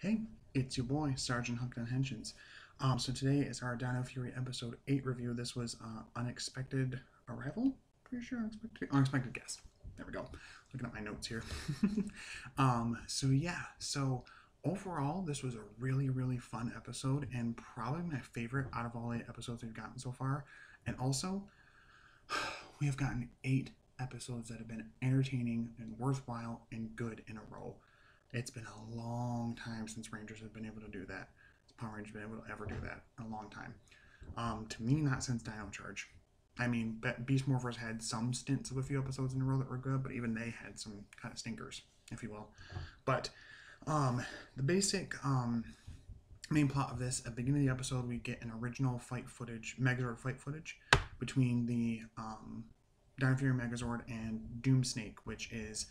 Hey, it's your boy, Sergeant Huck Henshins. So today is our Dino Fury episode 8 review. This was Unexpected Arrival? Pretty sure Unexpected Guest. There we go. Looking at my notes here. So overall, this was a really, really fun episode and probably my favorite out of all 8 episodes we've gotten so far. And also, we have gotten 8 episodes that have been entertaining and worthwhile and good in a row. It's been a long time since Rangers have been able to do that. Power Rangers have been able to ever do that in a long time. To me, not since Dino Charge. I mean, Beast Morphers had some stints of a few episodes in a row that were good, but even they had some kind of stinkers, if you will. But the basic main plot of this, at the beginning of the episode, we get an original fight footage, Megazord fight footage, between the Dino Fury Megazord and Doomsnake, which is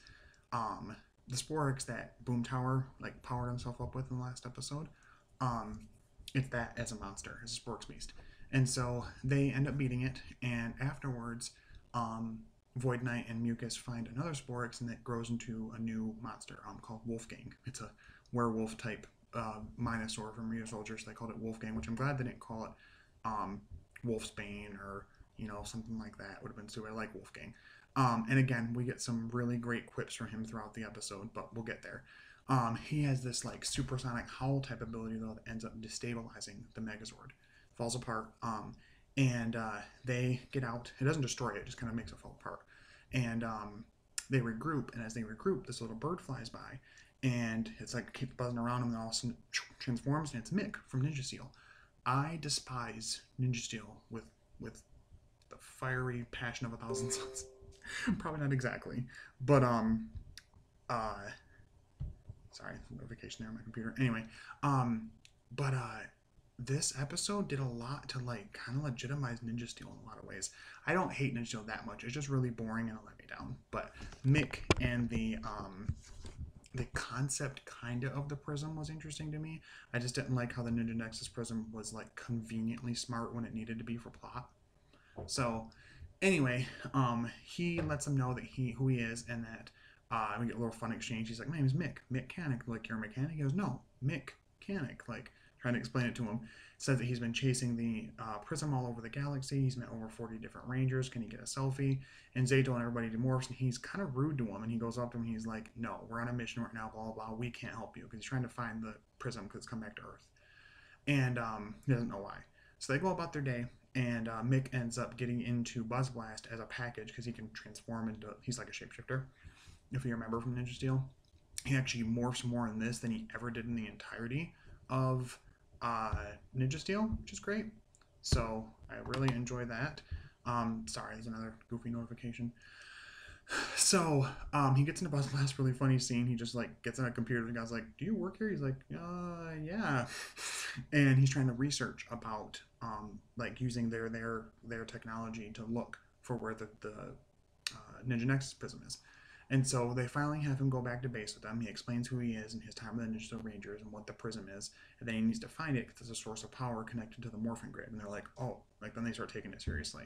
the Sporix that Boom Tower powered himself up with in the last episode. It's that as a monster, as a Sporix beast. And so they end up beating it, and afterwards, Void Knight and Mucus find another Sporix, and that grows into a new monster called Wolfgang. It's a werewolf type Minosaur from Real Soldiers. They called it Wolfgang, which I'm glad they didn't call it Wolfsbane or something like that. Would have been super. I like Wolfgang. And again, we get some really great quips from him throughout the episode, but we'll get there. He has this supersonic howl type ability though that ends up destabilizing the Megazord. Falls apart. And they get out. It doesn't destroy it; just kind of makes it fall apart. And they regroup. And as they regroup, this little bird flies by, and it's keeps buzzing around them, and all of a sudden transforms, and it's Mick from Ninja Steel. I despise Ninja Steel with the fiery passion of 1,000 suns. Probably not exactly, but sorry, notification there on my computer. Anyway, but this episode did a lot to kind of legitimize Ninja Steel in a lot of ways. I don't hate Ninja Steel that much. It's just really boring and it let me down. But Mick and the concept of the prism was interesting to me. I just didn't like how the Ninja Nexus prism was conveniently smart when it needed to be for plot. So anyway, he lets them know that who he is, and that we get a little fun exchange. He's like, "My name is Mick. Mechanic, you're a mechanic." He goes, "No, Mechanic." Trying to explain it to him. Says that he's been chasing the prism all over the galaxy. He's met over 40 different Rangers. Can he get a selfie? And Zato and everybody demorphs, and he's kind of rude to him. And he goes up to him, and he's like, "No, we're on a mission right now. Blah blah blah. We can't help you," because he's trying to find the prism because it's come back to Earth, and he doesn't know why. So they go about their day. And Mick ends up getting into Buzz Blast as a package because he can transform into. He's like a shapeshifter, if you remember from Ninja Steel. He actually morphs more in this than he ever did in the entirety of Ninja Steel, which is great. So I really enjoy that. Sorry, there's another goofy notification. So he gets into Buzz Blast, really funny scene. He just gets on a computer. The guy's like, "Do you work here?" He's like, "Yeah." And he's trying to research about using their technology to look for where the Ninja Nexus prism is. And so they finally have him go back to base with them. He explains who he is and his time with the Ninja Steel Rangers and what the prism is. And then he needs to find it because it's a source of power connected to the morphing grid. And they're like, "Oh," then they start taking it seriously.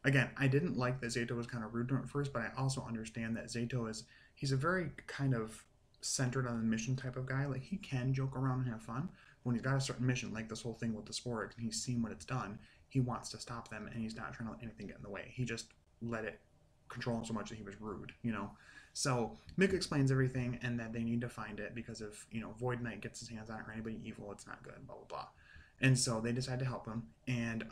Again, I didn't like that Zato was kind of rude to him at first, but I also understand that he's a very kind of centered on the mission type of guy. He can joke around and have fun. When he's got a certain mission, like this whole thing with the Sporix, and he's seen what it's done, he wants to stop them, and he's not trying to let anything get in the way. He just let it control him so much that he was rude, So Mick explains everything, and that they need to find it because if, Void Knight gets his hands on it or anybody evil, it's not good, blah, blah, blah. And so they decide to help him, and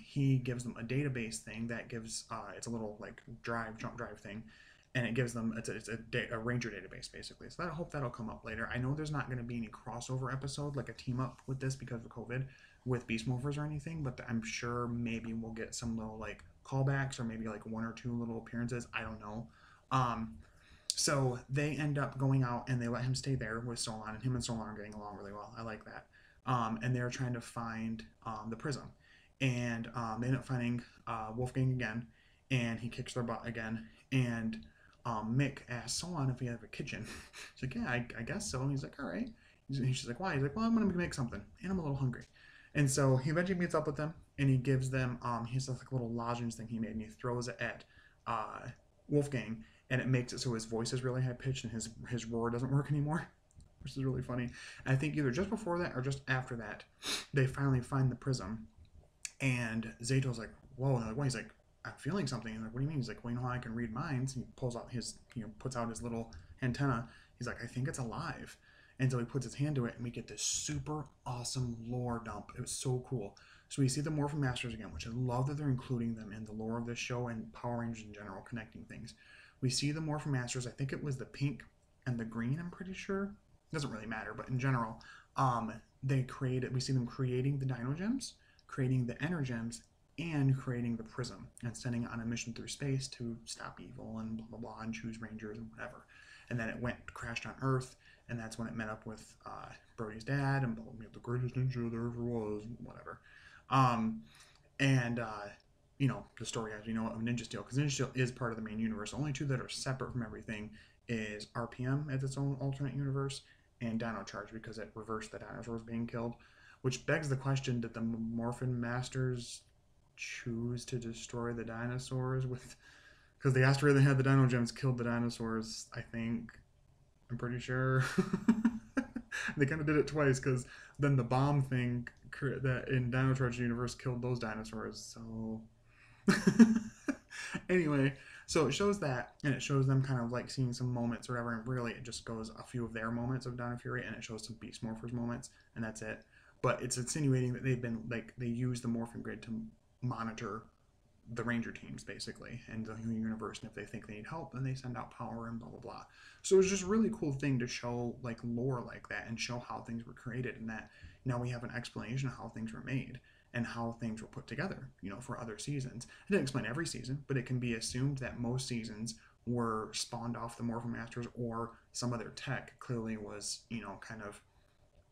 he gives them a database thing that gives, it's a little jump drive thing, and it gives them, it's a Ranger database basically. So I hope that'll come up later. I know there's not going to be any crossover episode, a team up with this because of COVID with Beast Morphers or anything, but I'm sure maybe we'll get some little callbacks or maybe 1 or 2 little appearances. I don't know. So they end up going out and they let him stay there with Solon, and him and Solon are getting along really well. I like that. And they're trying to find the prism. And they end up finding Wolfgang again, and he kicks their butt again. And Mick asks Solon if he has a kitchen. He's like, "Yeah, I guess so." And he's like, "All right." She's like, "Why?" He's like, "Well, I'm going to make something, and I'm a little hungry." And so he eventually meets up with them, and he gives them, he has this little lozenge thing he made, and he throws it at Wolfgang, and it makes it so his voice is really high-pitched, and his roar doesn't work anymore. which is really funny. And I think either just before that or just after that, they finally find the prism, and Zato's like, "Whoa!" And they're like, "What?" He's like, "I'm feeling something." And like, "What do you mean?" He's like, "Well, you know how I can read minds?" And he pulls out his, puts out his little antenna. He's like, "I think it's alive." And so he puts his hand to it, and we get this super awesome lore dump. It was so cool. So we see the Morphin Masters again, which I love that they're including them in the lore of this show and Power Rangers in general, connecting things. We see the Morphin Masters. I think it was the pink and the green. I'm pretty sure. It doesn't really matter, but in general, they created. We see them creating the Dino Gems, creating the Energems, and creating the Prism, and sending it on a mission through space to stop evil and blah blah blah, and choose Rangers and whatever. And then it went crashed on Earth, and that's when it met up with Brody's dad and the greatest ninja there ever was, whatever. Um, and the story, as you know, of Ninja Steel, because Ninja Steel is part of the main universe. The only two that are separate from everything is RPM as its own alternate universe, and Dino Charge, because it reversed the dinosaurs being killed. Which begs the question: did the Morphin Masters choose to destroy the dinosaurs with? Because the asteroid that had the Dino Gems killed the dinosaurs. I think. I'm pretty sure. They kind of did it twice, because then the bomb thing that in Dino Charge universe killed those dinosaurs. So anyway, so it shows that, and it shows them kind of like seeing some moments or whatever, and really it just goes a few of their moments of Dino Fury, and it shows some Beast Morphers moments, and that's it. But it's insinuating that they've been like they use the morphing grid to monitor the ranger teams basically and the universe, and if they think they need help, then they send out power and blah blah blah. So it's just a really cool thing to show like lore like that, and show how things were created, and that now we have an explanation of how things were made and how things were put together, for other seasons. It didn't explain every season, but it can be assumed that most seasons were spawned off the Morphin Masters, or some of their tech clearly was, kind of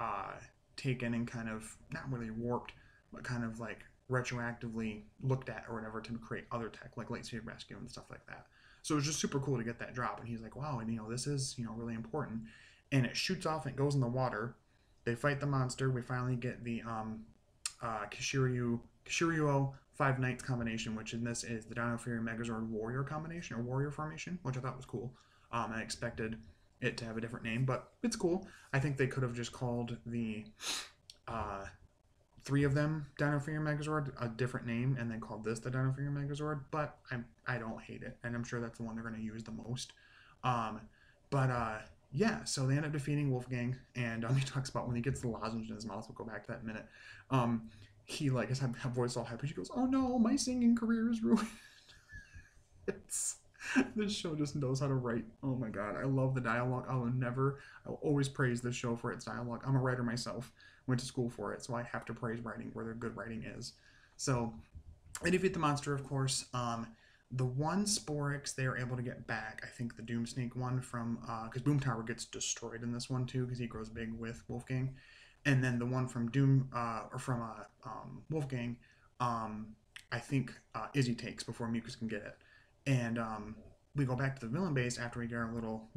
uh, taken and kind of not really warped, but kind of like retroactively looked at or whatever to create other tech like lightsaber rescue and stuff like that. So it was just super cool to get that drop. And he's like, wow, and this is really important. And it shoots off and it goes in the water. They fight the monster. We finally get the Kishiryu 5 Knights combination, which in this is the Dino Fury Megazord Warrior combination, or Warrior formation, which I thought was cool. I expected it to have a different name, but it's cool. I think they could have just called the uh, three of them Dino Fury Megazord a different name, and then called this the Dino Fury Megazord. But I don't hate it, and I'm sure that's the one they're going to use the most. Um, but yeah, so they end up defeating Wolfgang, and he talks about when he gets the lozenge in his mouth. We'll go back to that in a minute. He like his voice all happy. He goes, "Oh no, my singing career is ruined." It's this show just knows how to write. Oh my god, I love the dialogue. I'll always praise this show for its dialogue. I'm a writer myself, went to school for it, so I have to praise writing where the good writing is. So they defeat the monster, of course. The one Sporix they are able to get back, I think the Doom Snake one from, because Boom Tower gets destroyed in this one too, because he grows big with Wolfgang. And then the one from Wolfgang, I think Izzy takes before Mucus can get it. And we go back to the villain base after we get our little,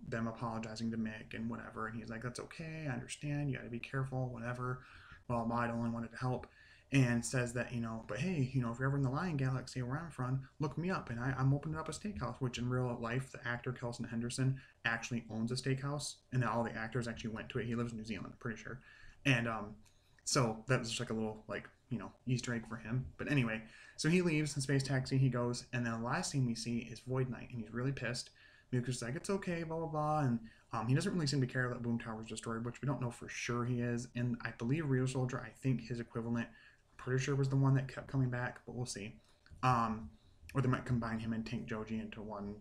them apologizing to Mick and whatever. And he's like, that's okay. I understand. You got to be careful, whatever. Well, Maud only wanted to help. And says that, but hey, if you're ever in the Lion Galaxy where I'm from, look me up. And I'm opening up a steakhouse, which in real life, the actor Kelson Henderson actually owns a steakhouse. And all the actors actually went to it. He lives in New Zealand, I'm pretty sure. And so that was just like a little, Easter egg for him. But anyway, so he leaves in Space Taxi, he goes, and then the last scene we see is Void Knight, and he's really pissed. Mucus like, it's okay, blah, blah, blah, and he doesn't really seem to care that Boom Tower was destroyed, which we don't know for sure he is, and I believe Rio Soldier, I think his equivalent, pretty sure was the one that kept coming back, but we'll see. Or they might combine him and Tank Joji into one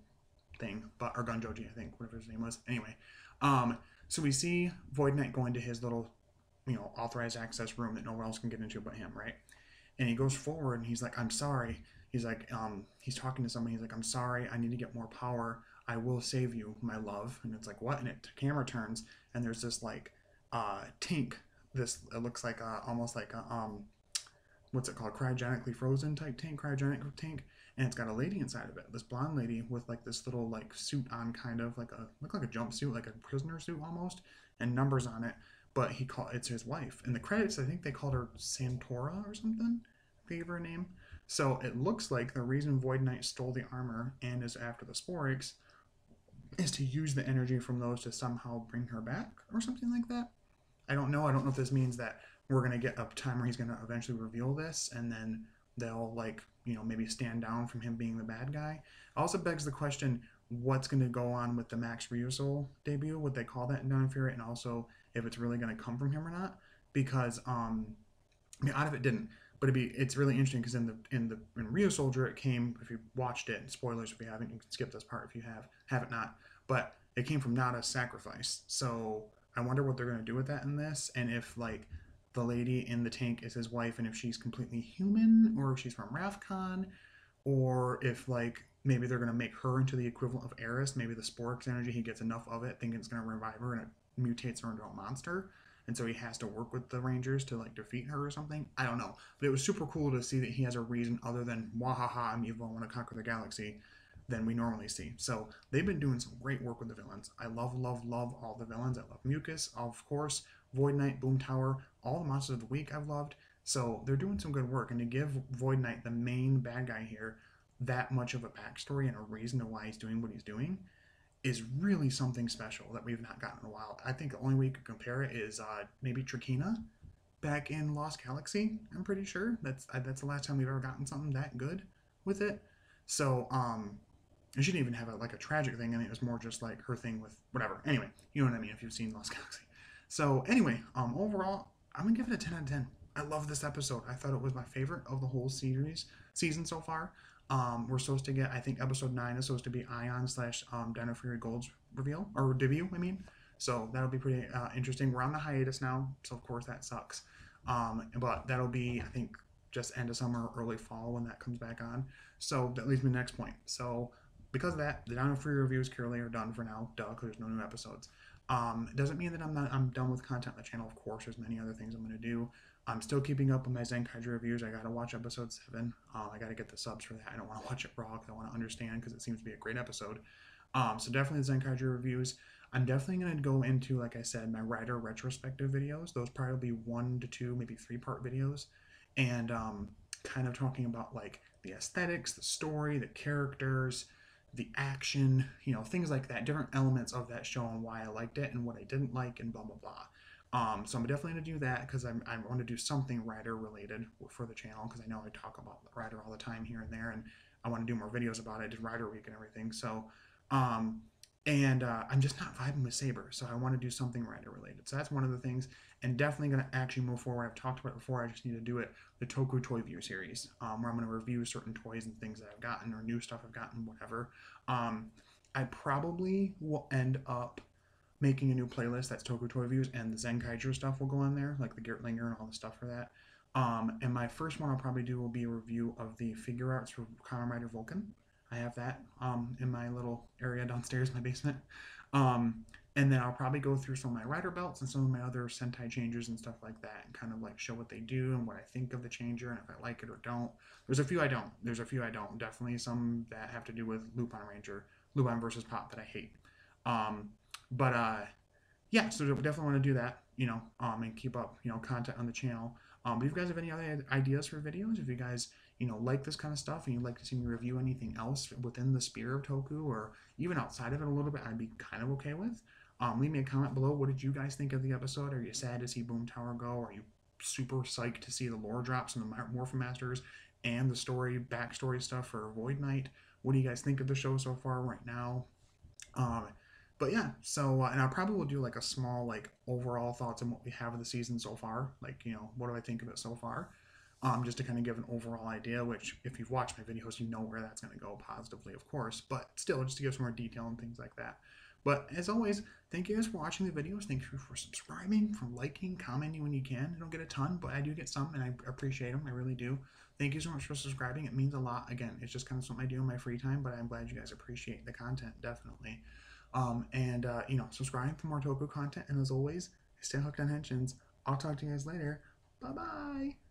thing, or Gun Joji, I think, whatever his name was. Anyway, so we see Void Knight go into his little, authorized access room that no one else can get into but him, right? And he goes forward and he's like, I'm sorry. He's like, he's talking to somebody. He's like, I'm sorry. I need to get more power. I will save you, my love. And it's like, what? And the camera turns and there's this like tank. It looks like almost like a, what's it called? Cryogenically frozen type tank, cryogenic tank. And it's got a lady inside of it. This blonde lady with like this little like suit on, kind of like look like a jumpsuit, like a prisoner suit almost, and numbers on it. But it's his wife. In the credits, I think they called her Santora or something. They gave her a name. So it looks like the reason Void Knight stole the armor and is after the Sporix is to use the energy from those to somehow bring her back or something like that. I don't know. I don't know if this means that we're gonna get a time where he's gonna eventually reveal this, and then they'll like maybe stand down from him being the bad guy. Also begs the question: what's gonna go on with the Max Ryusol debut? Would they call that in Dawn of Fury? And also if it's really gonna come from him or not? Because I mean, out of it didn't, but it's really interesting because in Rio Soldier it came, if you watched it, spoilers if you haven't, you can skip this part if you haven't not, but it came from Nada's sacrifice. So I wonder what they're gonna do with that in this, and if like the lady in the tank is his wife, and if she's completely human, or if she's from Rafcon, or if like maybe they're gonna make her into the equivalent of Eris. Maybe the Sporix energy, he gets enough of it, thinking it's gonna revive her, and it mutates her into a monster, and so he has to work with the Rangers to like defeat her or something. I don't know, but it was super cool to see that he has a reason other than wahaha, I'm evil, I want to conquer the galaxy, than we normally see. So they've been doing some great work with the villains. I love, love, love all the villains. I love Mucus, of course, Void Knight, Boom Tower, all the monsters of the week I've loved. So they're doing some good work, and to give Void Knight, the main bad guy here, that much of a backstory and a reason to why he's doing what he's doing is really something special that we've not gotten in a while. I think the only way you could compare it is maybe Trakina back in Lost Galaxy. I'm pretty sure that's the last time we've ever gotten something that good with it. So and she didn't even have like a tragic thing. I mean, it was more just like her thing with whatever. Anyway, you know what I mean if you've seen Lost Galaxy. So anyway, overall, I'm gonna give it a 10 out of 10. I love this episode. I thought it was my favorite of the whole season so far. We're supposed to get, I think episode 9 is supposed to be Ion slash Dino Fury Gold's reveal, or debut, I mean. So that'll be pretty interesting. We're on the hiatus now, so of course that sucks. But that'll be, I think, just end of summer, early fall when that comes back on. So that leads me to the next point. So because of that, the Dino Fury reviews clearly are done for now, duh, because there's no new episodes. It doesn't mean that I'm done with content on the channel. Of course, there's many other things I'm going to do. I'm still keeping up with my Zenkaiju reviews. I got to watch episode 7. I got to get the subs for that. I don't want to watch it raw because I want to understand, because it seems to be a great episode. So definitely the Zenkaiju reviews. I'm definitely going to go into, like I said, my Rider retrospective videos. Those probably will be 1 to 2, maybe 3-part videos. And kind of talking about like the aesthetics, the story, the characters, the action, things like that, different elements of that show and why I liked it and what I didn't like and blah, blah, blah. So I'm definitely going to do that because I want to do something Rider related for the channel, because I know I talk about Rider all the time here and there, and I want to do more videos about it. I did Rider Week and everything. So, I'm just not vibing with Saber, so I want to do something Rider related. So that's one of the things, and definitely going to actually move forward. I've talked about it before. I just need to do it. The Toku Toy View series, where I'm going to review certain toys and things that I've gotten, or new stuff I've gotten, whatever. I probably will end up making a new playlist that's Toku Toy Views, and the Zenkaiju stuff will go on there, like the Gertlinger and all the stuff for that. And my first one I'll probably do will be a review of the figure arts for Kamen Rider Vulcan. I have that in my little area downstairs in my basement. And then I'll probably go through some of my rider belts and some of my other Sentai changers and stuff like that, and kind of like show what they do and what I think of the changer and if I like it or don't. There's a few I don't. Definitely some that have to do with Lupin Ranger, Lupin versus Pop, that I hate. But yeah, so definitely want to do that, and keep up, content on the channel. But if you guys have any other ideas for videos, if you guys, like this kind of stuff and you'd like to see me review anything else within the sphere of Toku or even outside of it a little bit, I'd be kind of okay with. Leave me a comment below. What did you guys think of the episode? Are you sad to see Boom Tower go? Are you super psyched to see the lore drops and the Morphin Masters and the backstory stuff for Void Knight? What do you guys think of the show so far right now? But yeah, so and I probably will do like a small like overall thoughts on what we have of the season so far. Like, what do I think of it so far? Just to kind of give an overall idea, which if you've watched my videos, you know where that's going to go positively, of course, but still just to give some more detail and things like that. But as always, thank you guys for watching the videos. Thank you for subscribing, for liking, commenting when you can. I don't get a ton, but I do get some, and I appreciate them. I really do. Thank you so much for subscribing. It means a lot. Again, it's just kind of something I do in my free time, but I'm glad you guys appreciate the content, definitely. Subscribe for more Toku content. And as always, stay hooked on Henshins. I'll talk to you guys later. Bye-bye.